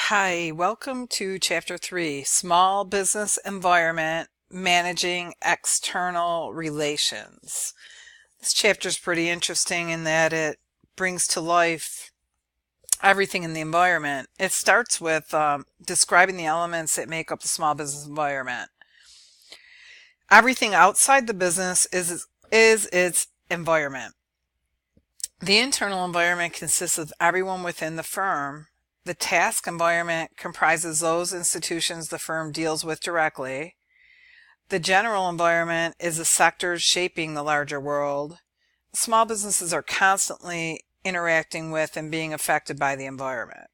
Hi, welcome to Chapter 3, Small Business Environment, Managing External Relations. This chapter is pretty interesting in that it brings to life everything in the environment. It starts with describing the elements that make up the small business environment. Everything outside the business is its environment. The internal environment consists of everyone within the firm. The task environment comprises those institutions the firm deals with directly. The general environment is the sectors shaping the larger world. Small businesses are constantly interacting with and being affected by the environment.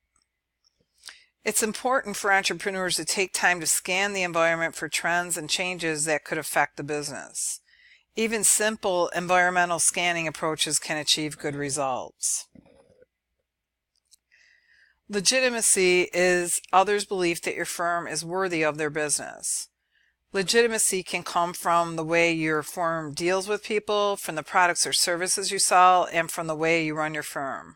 It's important for entrepreneurs to take time to scan the environment for trends and changes that could affect the business. Even simple environmental scanning approaches can achieve good results. Legitimacy is others' belief that your firm is worthy of their business. Legitimacy can come from the way your firm deals with people, from the products or services you sell, and from the way you run your firm.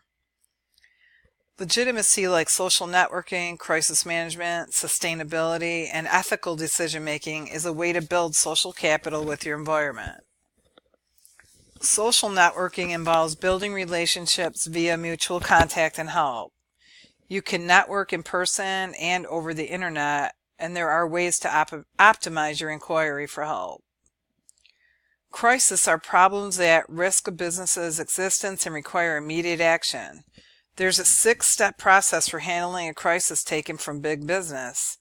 Legitimacy, like social networking, crisis management, sustainability, and ethical decision-making, is a way to build social capital with your environment. Social networking involves building relationships via mutual contact and help. You can network in person and over the internet, and there are ways to optimize your inquiry for help. Crises are problems that risk a business's existence and require immediate action. There's a 6-step process for handling a crisis taken from big business.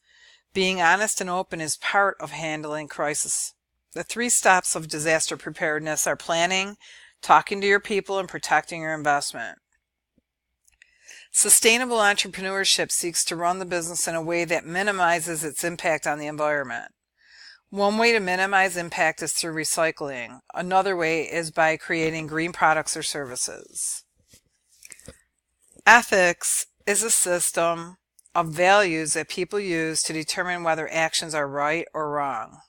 Being honest and open is part of handling crisis. The 3 steps of disaster preparedness are planning, talking to your people, and protecting your investment. Sustainable entrepreneurship seeks to run the business in a way that minimizes its impact on the environment. One way to minimize impact is through recycling. Another way is by creating green products or services. Ethics is a system of values that people use to determine whether actions are right or wrong.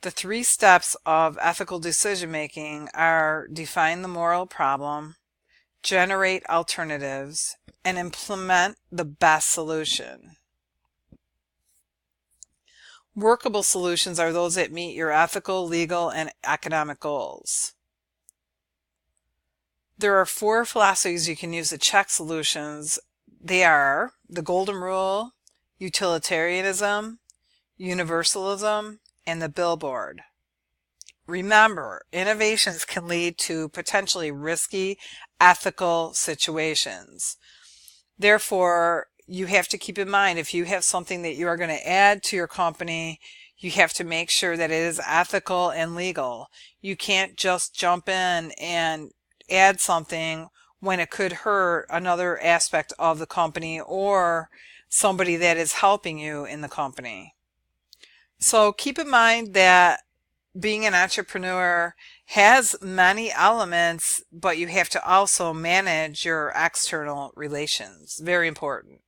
The 3 steps of ethical decision-making are define the moral problem, generate alternatives, and implement the best solution. Workable solutions are those that meet your ethical, legal, and economic goals. There are 4 philosophies you can use to check solutions. They are the Golden Rule, utilitarianism, universalism, and the billboard. Remember, innovations can lead to potentially risky ethical situations. Therefore, you have to keep in mind, if you have something that you are going to add to your company, you have to make sure that it is ethical and legal. You can't just jump in and add something when it could hurt another aspect of the company or somebody that is helping you in the company. So keep in mind that being an entrepreneur has many elements, but you have to also manage your external relations. Very important.